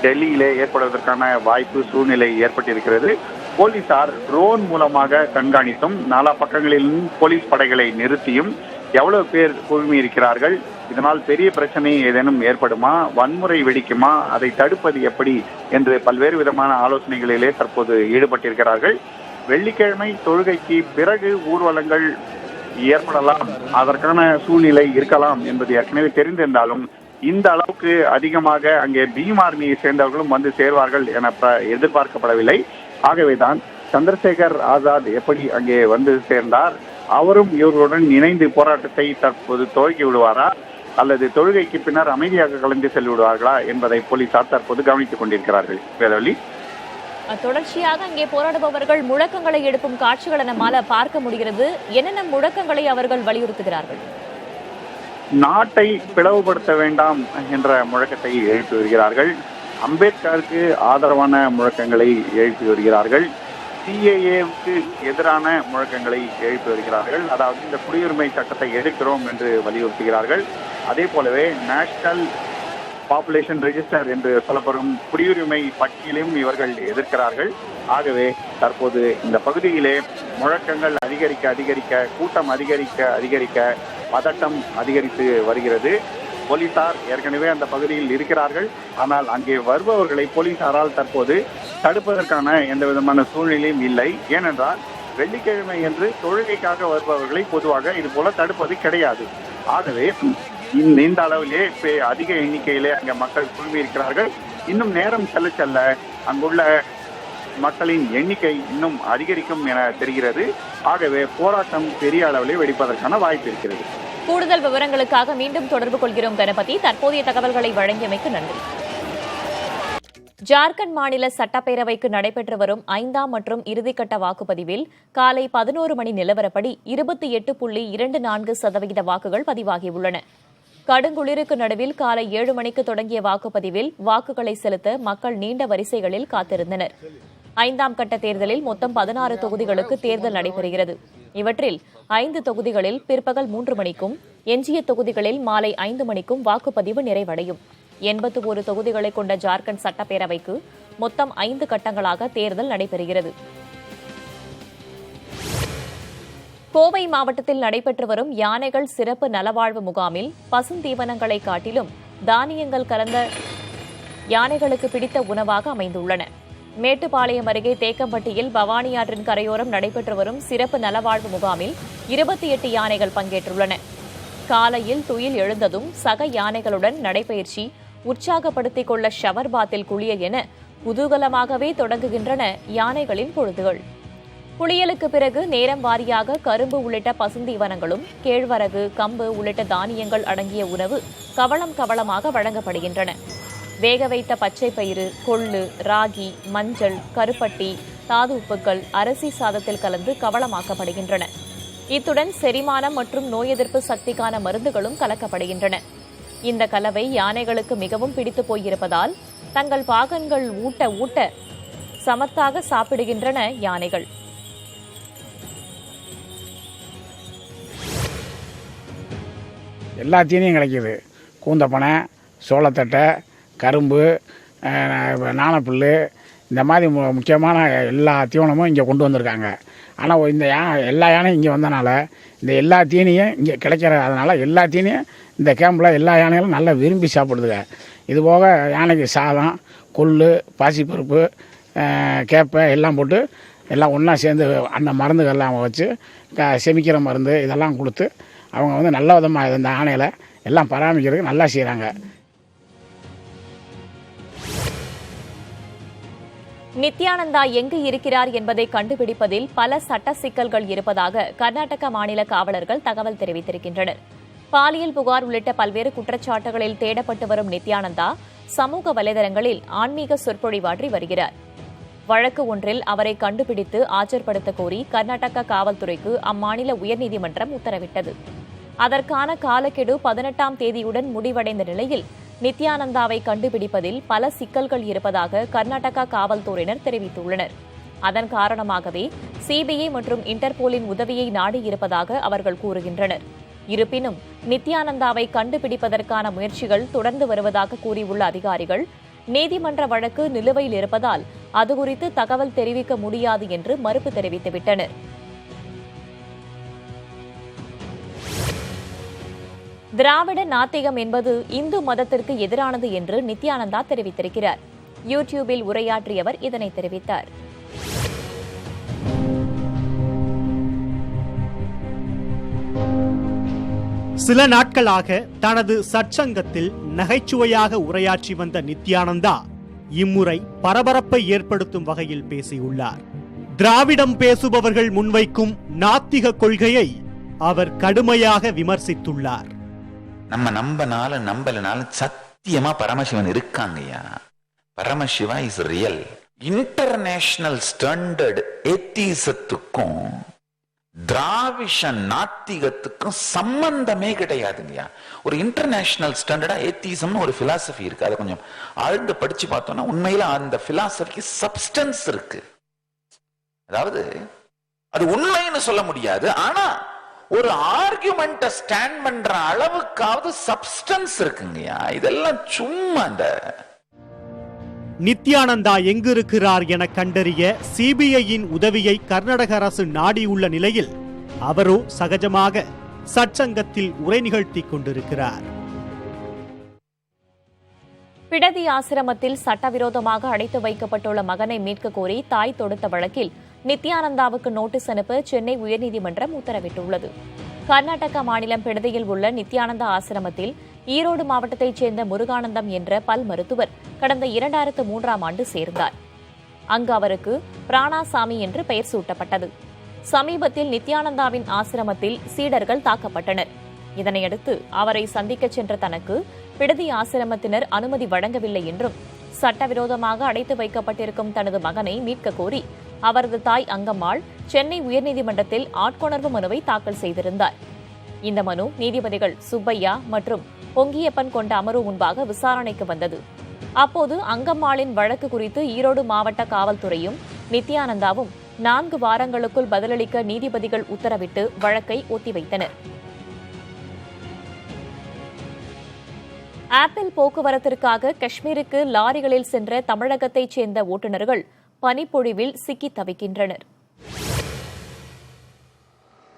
டெல்லியிலே ஏற்படுவதற்கான வாய்ப்பு சூழ்நிலை ஏற்பட்டிருக்கிறது. போலீசார் ட்ரோன் மூலமாக கண்காணித்தும் நாலா பக்கங்களிலும் போலீஸ் படைகளை நிறுத்தியும் எவ்வளவு பேர் குழுமி இருக்கிறார்கள், இதனால் பெரிய பிரச்சனை ஏதேனும் ஏற்படுமா, வன்முறை வெடிக்குமா, அதை தடுப்பது எப்படி என்று பல்வேறு விதமான ஆலோசனைகளிலே தற்போது ஈடுபட்டிருக்கிறார்கள். வெள்ளிக்கிழமை தொழுகைக்கு பிறகு ஊர்வலங்கள் ஏற்படலாம், அதற்கான சூழ்நிலை இருக்கலாம் என்பது ஏற்கனவே தெரிந்திருந்தாலும் இந்த அளவுக்கு அதிகமாக அங்கே பீம் ஆர்மியை சேர்ந்தவர்களும் வந்து சேர்வார்கள் என எதிர்பார்க்கப்படவில்லை. ஆகவேதான் சந்திரசேகர் ஆசாத் எப்படி அங்கே வந்து சேர்ந்தார், அவரும் இவர்களுடன் இணைந்து போராட்டத்தை தற்போது துவக்கி விடுவாரா அல்லது தொழுகைக்கு பின்னர் அமைதியாக கலந்து சென்று விடுவார்களா என்பதை போலீசார் தற்போது கவனித்துக் கொண்டிருக்கிறார்கள். வேதவள்ளி, தொடர்ச்சியாக அங்கே போராடுபவர்கள் முழக்கங்களை எழுப்பும் காட்சிகளை நம்மால பார்க்க முடிகிறது. என்னென்ன முழக்கங்களை அவர்கள் வலியுறுத்துகிறார்கள்? நாட்டை பிளவுபடுத்த வேண்டாம் என்ற முழக்கத்தை எழுப்பி வருகிறார்கள். அம்பேத்கருக்கு ஆதரவான முழக்கங்களை எழுப்பி வருகிறார்கள். CAAவுக்கு எதிரான முழக்கங்களை எழுப்பி வருகிறார்கள். அதாவது இந்த குடியுரிமை சட்டத்தை எதிர்க்கிறோம் என்று வலியுறுத்துகிறார்கள். அதே போலவே நேஷனல் பாப்புலேஷன் ரெஜிஸ்டர் என்று சொல்லப்படும் குடியுரிமை பட்டியலையும் இவர்கள் எதிர்க்கிறார்கள். ஆகவே தற்போது இந்த பகுதியிலே முழக்கங்கள் அதிகரிக்க கூட்டம் அதிகரிக்க பதட்டம் அதிகரித்து வருகிறது. போலீசார் ஏற்கனவே அந்த பகுதியில் இருக்கிறார்கள். ஆனால் அங்கே வருபவர்களை போலீசாரால் தற்போது தடுப்பதற்கான எந்த விதமான சூழ்நிலையும் இல்லை. ஏனென்றால் வெள்ளிக்கிழமை என்று தொழுகைக்காக வருபவர்களை பொதுவாக இது போல தடுப்பது கிடையாது. ஆகவே இந்த அளவிலே அதிக எண்ணிக்கையிலே அங்கே மக்கள் குழுமி இருக்கிறார்கள். இன்னும் நேரம் செல்ல அங்குள்ள மக்களின் எண்ணிக்கை இன்னும் அதிகரிக்கும் என தெரிகிறது. ஆகவே போராட்டம் பெரிய அளவிலே வெடிப்பதற்கான வாய்ப்பு இருக்கிறது. கூடுதல் விவரங்களுக்காக மீண்டும் தொடர்பு கொள்கிறோம் கணபதி. தற்போதைய தகவல்களை வழங்கியமைக்கு நன்றி. ஜார்க்கண்ட் மாநில சட்டப்பேரவைக்கு நடைபெற்று வரும் 5ஆம் மற்றும் இறுதிக்கட்ட வாக்குப்பதிவில் காலை 11 மணி நிலவரப்படி 28.24% வாக்குகள் பதிவாகியுள்ளன. கடுங்குளிருக்கு நடுவில் காலை 7 மணிக்கு தொடங்கிய வாக்குப்பதிவில் வாக்குகளை செலுத்த மக்கள் நீண்ட வரிசைகளில் காத்திருந்தனர். 5ஆம் கட்ட தேர்தலில் மொத்தம் 16 தொகுதிகளுக்கு தேர்தல் நடைபெறுகிறது. இவற்றில் 5 தொகுதிகளில் பிற்பகல் 3 மணிக்கும் எஞ்சிய தொகுதிகளில் மாலை 5 மணிக்கும் வாக்குப்பதிவு நிறைவடையும். 81 தொகுதிகளை கொண்ட ஜார்க்கண்ட் சட்டப்பேரவைக்கு மொத்தம் 5 கட்டங்களாக தேர்தல் நடைபெறுகிறது. கோவை மாவட்டத்தில் நடைபெற்று வரும் யானைகள் சிறப்பு நலவாழ்வு முகாமில் பசுந்தீவனங்களை காட்டிலும் தானியங்கள் கலந்த யானைகளுக்கு பிடித்த உணவாக அமைந்துள்ளன. மேட்டுப்பாளையம் அருகே தேக்கம்பட்டியில் பவானி ஆற்றின் கரையோரம் நடைபெற்று வரும் சிறப்பு நலவாழ்வு முகாமில் 28 யானைகள் பங்கேற்றுள்ளன. காலையில் துயில் எழுந்ததும் சக யானைகளுடன் நடைபயிற்சி, உற்சாகப்படுத்திக் கொள்ள ஷவர் பாத்தில் குளியல் என குதூகலமாகவே தொடங்குகின்றன யானைகளின் பொழுதுகள். குளியலுக்கு பிறகு நேரம் வாரியாக கரும்பு உள்ளிட்ட பசுந்தீவனங்களும் கேழ்வரகு, கம்பு உள்ளிட்ட தானியங்கள் அடங்கிய உணவு கவளமாக வழங்கப்படுகின்றன. வேக வைத்த பச்சை பயிறு, கொள்ளு, ராகி, மஞ்சள், கருப்பட்டி, தாது உப்புக்கள் அரிசி சாதத்தில் கலந்து கவளமாக்கப்படுகின்றன. இத்துடன் செரிமானம் மற்றும் நோய் எதிர்ப்பு சக்திக்கான மருந்துகளும் கலக்கப்படுகின்றன. இந்த கலவை யானைகளுக்கு மிகவும் பிடித்து போயிருப்பதால் தங்கள் பாகன்கள் ஊட்ட சமத்தாக சாப்பிடுகின்றன யானைகள். எல்லா தீனியும் கிடைக்கிது. கூந்தப்பனை, சோளத்தட்டை, கரும்பு, நாணப்புல், இந்த மாதிரி முக்கியமான எல்லா தீவனமும் இங்கே கொண்டு வந்திருக்காங்க. ஆனால் இந்த எல்லா யானையும் இங்கே வந்தனால இந்த எல்லா தீனியும் இங்கே கிடைக்கிறதுனால எல்லா தீனியும் இந்த கேம்பில் எல்லா யானைகளும் நல்லா விரும்பி சாப்பிடுதுங்க. இதுபோக யானைக்கு சாதம், கொள்ளு, பாசிப்பருப்பு, கேப்பை எல்லாம் போட்டு எல்லாம் ஒன்றா சேர்ந்து அந்த மருந்துகள்லாம் வச்சு செமிக்கிற மருந்து இதெல்லாம் கொடுத்து அவங்க வந்து நல்ல விதமாக இந்த யானைகளை எல்லாம் பராமரிக்கிறதுக்கு நல்லா செய்கிறாங்க. நித்யானந்தா எங்கு இருக்கிறார் என்பதை கண்டுபிடிப்பதில் பல சட்ட சிக்கல்கள் இருப்பதாக கர்நாடக மாநில காவலர்கள் தகவல் தெரிவித்திருக்கின்றனர். பாலியல் புகார் உள்ளிட்ட பல்வேறு குற்றச்சாட்டுகளில் தேடப்பட்டு வரும் நித்யானந்தா சமூக வலைதளங்களில் ஆன்மீக சொற்பொழிவாற்றி வருகிறார். வழக்கு ஒன்றில் அவரை கண்டுபிடித்து ஆஜர்படுத்த கோரி கர்நாடக காவல்துறைக்கு அம்மாநில உயர்நீதிமன்றம் உத்தரவிட்டது. அதற்கான காலக்கெடு 18ஆம் தேதியுடன் முடிவடைந்த நிலையில் நித்யானந்தாவை கண்டுபிடிப்பதில் பல சிக்கல்கள் இருப்பதாக கர்நாடகா காவல்துறையினர் தெரிவித்துள்ளனர். அதன் காரணமாகவே சிபிஐ மற்றும் இன்டர்போலின் உதவியை நாடியிருப்பதாக அவர்கள் கூறுகின்றனர். இருப்பினும் நித்யானந்தாவை கண்டுபிடிப்பதற்கான முயற்சிகள் தொடர்ந்து வருவதாக கூறியுள்ள அதிகாரிகள், நீதிமன்ற வழக்கு நிலுவையில் இருப்பதால் அது குறித்து தகவல் தெரிவிக்க முடியாது என்று மறுப்பு தெரிவித்துவிட்டனர். திராவிட நாத்திகம் என்பது இந்து மதத்திற்கு எதிரானது என்று நித்யானந்தா தெரிவித்திருக்கிறார். யூடியூபில் உரையாற்றியவர் இதனை தெரிவித்தார். சில நாட்களாக தனது சற்சங்கத்தில் நகைச்சுவையாக உரையாற்றி வந்த நித்யானந்தா இம்முறை பரபரப்பை ஏற்படுத்தும் வகையில் பேசியுள்ளார். திராவிடம் பேசுபவர்கள் முன்வைக்கும் நாத்திக கொள்கையை அவர் கடுமையாக விமர்சித்துள்ளார். நம்ம நம்பலனாலும் சத்தியமா பரமசிவன் இருக்காங்கய்யா. Paramasiva is real. International standard ஏத்திசத்துக்கும் திராவிஷ நாத்திகத்துக்கும் சம்பந்தமே கிடையாதுங்கய்யா. ஒரு இன்டர்நேஷனல் ஸ்டாண்டர்டா ஏத்திசம்னு ஒரு பிலாசபி இருக்கு. அதை கொஞ்சம் ஆழ்ந்து படிச்சு பார்த்தோம்னா உண்மையில அந்த பிலாசபிக்கு சப்ஸ்டன்ஸ் இருக்கு. அதாவது அது உண்மைன்னு சொல்ல முடியாது, ஆனா ஒரு ஆர்குமெண்ட ஸ்டாண்ட் பண்ற அளவுக்காவது சப்ஸ்டன்ஸ் இருக்குங்கய்யா. இதெல்லாம் சும்மா அந்த நித்யானந்தா எங்கிருக்கிறார் என கண்டறிய சிபிஐயின் உதவியை கர்நாடக அரசு நாடியுள்ள நிலையில் அவரோ சகஜமாக சற்சங்கத்தில் உரை நிகழ்த்தி கொண்டிருக்கிறார். பிடதி ஆசிரமத்தில் சட்டவிரோதமாக அடைத்து வைக்கப்பட்டுள்ள மகனை மீட்க கோரி தாய் தொடுத்த வழக்கில் நித்யானந்தாவுக்கு நோட்டீஸ் அனுப்ப சென்னை உயர்நீதிமன்றம் உத்தரவிட்டுள்ளது. கர்நாடக மாநிலம் பிடதியில் உள்ள நித்யானந்தா ஆசிரமத்தில் ஈரோடு மாவட்டத்தைச் சேர்ந்த முருகானந்தம் என்ற பல் மருத்துவர் கடந்த 2003ஆம் ஆண்டு சேர்ந்தார். அங்கு அவருக்கு பிராணாசாமி என்று பெயர் சூட்டப்பட்டது. சமீபத்தில் நித்யானந்தாவின் ஆசிரமத்தில் சீடர்கள் தாக்கப்பட்டனர். இதனையடுத்து அவரை சந்திக்க சென்ற தனக்கு பிடதி ஆசிரமத்தினர் அனுமதி வழங்கவில்லை என்றும், சட்டவிரோதமாக அடைத்து வைக்கப்பட்டிருக்கும் தனது மகனை மீட்க கோரி அவரது தாய் அங்கம்மாள் சென்னை உயர்நீதிமன்றத்தில் ஆட்கொணர்வு மனுவை தாக்கல் செய்திருந்தார். இந்த மனு நீதிபதிகள் சுப்பையா மற்றும் பொங்கியப்பன் கொண்ட அமர்வு முன்பாக விசாரணைக்கு வந்தது. அப்போது அங்கம்மாளின் வழக்கு குறித்து ஈரோடு மாவட்ட காவல்துறையும் நித்யானந்தாவும் 4 வாரங்களுக்குள் பதிலளிக்க நீதிபதிகள் உத்தரவிட்டு வழக்கை ஒத்திவைத்தனர். ஆப்பிள் போக்குவரத்திற்காக காஷ்மீருக்கு லாரிகளில் சென்ற தமிழகத்தைச் சேர்ந்த ஓட்டுநர்கள் பனிப்பொழிவில் சிக்கி தவிக்கின்றனர்.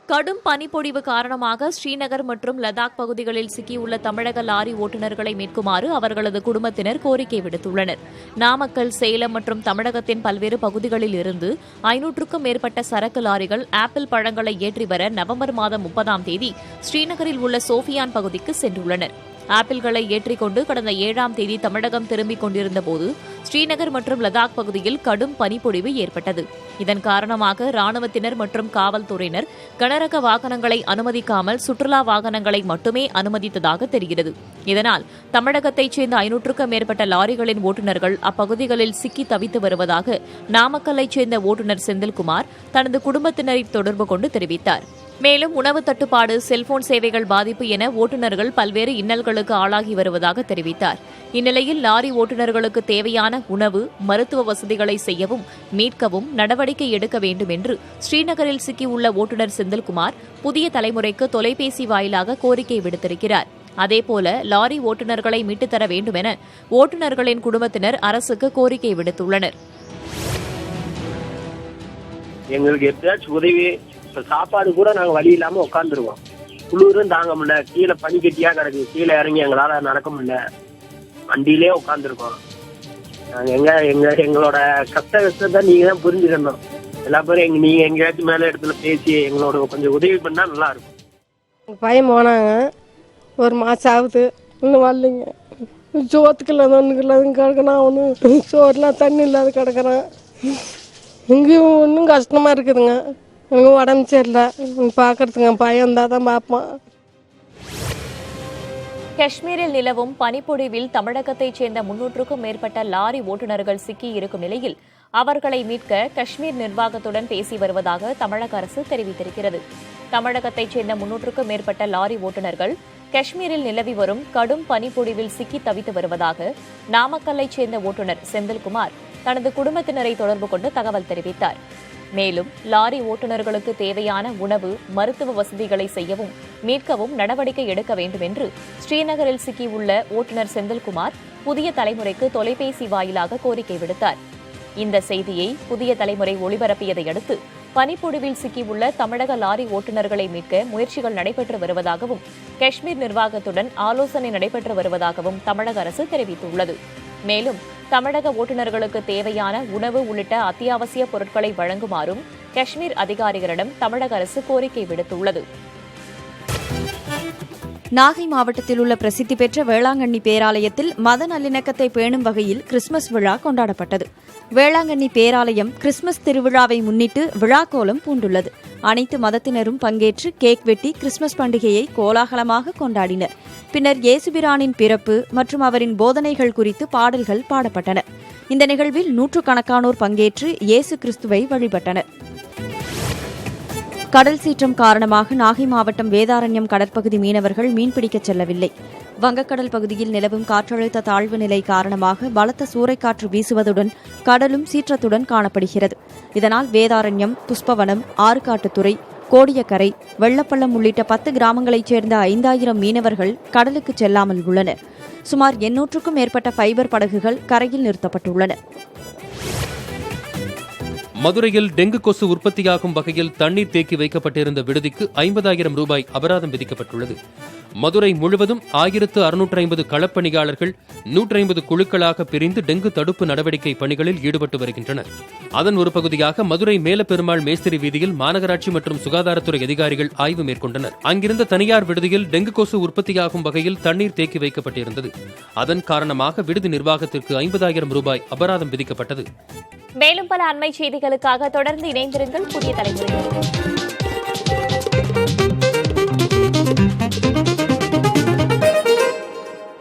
கடும் பனிப்பொழிவு காரணமாக ஸ்ரீநகர் மற்றும் லடாக் பகுதிகளில் சிக்கியுள்ள தமிழக லாரி ஓட்டுநர்களை மீட்குமாறு அவர்களது குடும்பத்தினர் கோரிக்கை விடுத்துள்ளனர். நாமக்கல், சேலம் மற்றும் தமிழகத்தின் பல்வேறு பகுதிகளில் இருந்து 500க்கும் மேற்பட்ட சரக்கு லாரிகள் ஆப்பிள் பழங்களை ஏற்றி வர நவம்பர் மாதம் 30ஆம் தேதி ஸ்ரீநகரில் உள்ள சோஃபியான் பகுதிக்கு சென்றுள்ளனர். ஆப்பிள்களை ஏற்றிக்கொண்டு கடந்த 7ஆம் தேதி தமிழகம் திரும்பிக் கொண்டிருந்தபோது ஸ்ரீநகர் மற்றும் லடாக் பகுதியில் கடும் பனிப்பொழிவு ஏற்பட்டது. இதன் காரணமாக ராணுவத்தினர் மற்றும் காவல்துறையினர் கனரக வாகனங்களை அனுமதிக்காமல் சுற்றுலா வாகனங்களை மட்டுமே அனுமதித்ததாக தெரிகிறது. இதனால் தமிழகத்தைச் சேர்ந்த 500க்கும் மேற்பட்ட லாரிகளின் ஓட்டுநர்கள் அப்பகுதிகளில் சிக்கி தவித்து வருவதாக நாமக்கல்லைச் சேர்ந்த ஓட்டுநர் செந்தில்குமார் தனது குடும்பத்தினரை தொடர்பு கொண்டு தெரிவித்தார். மேலும் உணவு தட்டுப்பாடு, செல்போன் சேவைகள் பாதிப்பு என ஓட்டுநர்கள் பல்வேறு இன்னல்களுக்கு ஆளாகி வருவதாக தெரிவித்தார். இந்நிலையில் லாரி ஓட்டுநர்களுக்கு தேவையான உணவு, மருத்துவ வசதிகளை செய்யவும் மீட்கவும் நடவடிக்கை எடுக்க வேண்டும் என்று ஸ்ரீநகரில் சிக்கியுள்ள ஓட்டுநர் செந்தில்குமார் புதிய தலைமுறைக்கு தொலைபேசி வாயிலாக கோரிக்கை விடுத்திருக்கிறார். அதேபோல லாரி ஓட்டுநர்களை மீட்டுத் தர வேண்டும் என ஓட்டுநர்களின் குடும்பத்தினர் அரசுக்கு கோரிக்கை விடுத்துள்ளனர். எங்களுக்கு எப்பயாச்சும் உதவி, சாப்பாடு கூட நாங்க வழி இல்லாம உட்காந்துருவோம். குளிரும் தாங்க முடியல, கீழே பனிக்கட்டியா கிடக்கு, கீழே இறங்கி எங்களால நடக்க முடியல, வண்டியிலே உட்காந்துருக்கோம். நாங்க எங்களோட கஷ்டத்தை நீங்க தான் புரிஞ்சுக்கணும். எல்லா பேரும் நீங்க எங்கேயாச்சும் மேல இடத்துல பேசி எங்களோட கொஞ்சம் உதவி பண்ணா நல்லா இருக்கும். பையன் போனாங்க, 1 மாசம் ஆகுது, இன்னும் வரலைங்க. சோத்துக்கு இல்லாத ஒன்றுக்கு இல்லாத கிடக்கிறான், ஒன்று சோறுலாம் தண்ணி இல்லாத கிடக்கிறான். இங்கேயும் ஒன்றும் கஷ்டமாக இருக்குதுங்க. எனக்கு உடம்பு சரியில்லை, பார்க்கறதுங்க பயம் இருந்தால் தான் பார்ப்போம். காஷ்மீரில் நிலவும் பனிப்பொழிவில் தமிழகத்தைச் சேர்ந்த 300க்கும் மேற்பட்ட லாரி ஓட்டுநர்கள் சிக்கி இருக்கும் நிலையில் அவர்களை மீட்க காஷ்மீர் நிர்வாகத்துடன் பேசி வருவதாக தமிழக அரசு தெரிவித்திருக்கிறது. தமிழகத்தைச் சேர்ந்த 300க்கும் மேற்பட்ட லாரி ஓட்டுநர்கள் காஷ்மீரில் நிலவி வரும் கடும் பனிப்பொழிவில் சிக்கி தவித்து வருவதாக நாமக்கல்லைச் சேர்ந்த ஓட்டுநர் செந்தில்குமார் தனது குடும்பத்தினரை தொடர்பு கொண்டு தகவல் தெரிவித்தார். மேலும் லாரி ஓட்டுநர்களுக்கு தேவையான உணவு, மருத்துவ வசதிகளை செய்யவும் மீட்கவும் நடவடிக்கை எடுக்க வேண்டும் என்று ஸ்ரீநகரில் சிக்கியுள்ள ஓட்டுநர் செந்தில்குமார் புதிய தலைமுறைக்கு தொலைபேசி வாயிலாக கோரிக்கை விடுத்தார். இந்த செய்தியை புதிய தலைமுறை ஒளிபரப்பியதை அடுத்து பனிப்பொழிவில் சிக்கியுள்ள தமிழக லாரி ஓட்டுநர்களை மீட்க முயற்சிகள் நடைபெற்று வருவதாகவும் காஷ்மீர் நிர்வாகத்துடன் ஆலோசனை நடைபெற்று வருவதாகவும் தமிழக அரசு தெரிவித்துள்ளது. மேலும் தமிழக ஓட்டுநர்களுக்கு தேவையான உணவு உள்ளிட்ட அத்தியாவசிய பொருட்களை வழங்குமாறும் காஷ்மீர் அதிகாரிகளிடம் தமிழக அரசு கோரிக்கை விடுத்துள்ளது. நாகை மாவட்டத்தில் உள்ள பிரசித்தி பெற்ற வேளாங்கண்ணி பேராலயத்தில் மத நல்லிணக்கத்தை பேணும் வகையில் கிறிஸ்துமஸ் விழா கொண்டாடப்பட்டது. வேளாங்கண்ணி பேராலயம் கிறிஸ்துமஸ் திருவிழாவை முன்னிட்டு விழாக்கோலம் பூண்டுள்ளது. அனைத்து மதத்தினரும் பங்கேற்று கேக் வெட்டி கிறிஸ்துமஸ் பண்டிகையை கோலாகலமாக கொண்டாடினர். பின்னர் இயேசுபிரானின் பிறப்பு மற்றும் அவரின் போதனைகள் குறித்து பாடல்கள் பாடப்பட்டன. இந்த நிகழ்வில் நூற்றுக்கணக்கானோர் பங்கேற்று இயேசு கிறிஸ்துவை வழிபட்டனர். கடல் சீற்றம் காரணமாக நாகை மாவட்டம் வேதாரண்யம் கடற்பகுதி மீனவர்கள் மீன்பிடிக்கச் செல்லவில்லை. வங்கக்கடல் பகுதியில் நிலவும் காற்றழுத்த தாழ்வு நிலை காரணமாக பலத்த சூறைக்காற்று வீசுவதுடன் கடலும் சீற்றத்துடன் காணப்படுகிறது. இதனால் வேதாரண்யம், புஷ்பவனம், ஆறுகாட்டுத்துறை, கோடியக்கரை, வெள்ளப்பள்ளம் உள்ளிட்ட 10 கிராமங்களைச் சேர்ந்த 5000 மீனவர்கள் கடலுக்கு செல்லாமல் உள்ளனர். சுமார் 800க்கும் மேற்பட்ட ஃபைபர் படகுகள் கரையில் நிறுத்தப்பட்டுள்ளன. மதுரையில் டெங்கு கொசு உற்பத்தியாகும் வகையில் தண்ணீர் தேக்கி வைக்கப்பட்டிருந்த விடுதிக்கு 50,000 ரூபாய் அபராதம் விதிக்கப்பட்டுள்ளது. மதுரை முழுவதும் 1650 களப்பணியாளர்கள் 150 குழுக்களாக பிரிந்து டெங்கு தடுப்பு நடவடிக்கை பணிகளில் ஈடுபட்டு வருகின்றனர். அதன் ஒரு பகுதியாக மதுரை மேலப்பெருமாள் மேஸ்திரி வீதியில் மாநகராட்சி மற்றும் சுகாதாரத்துறை அதிகாரிகள் ஆய்வு மேற்கொண்டனர். அங்கிருந்த தனியார் விடுதியில் டெங்கு கொசு உற்பத்தியாகும் வகையில் தண்ணீர் தேக்கி வைக்கப்பட்டிருந்தது. அதன் காரணமாக விடுதி நிர்வாகத்திற்கு 50,000 ரூபாய் அபராதம் விதிக்கப்பட்டது. மேலும் பல அண்மை செய்திகளுக்காக தொடர்ந்து இணைந்திருங்கள் புதிய தலைமுறை.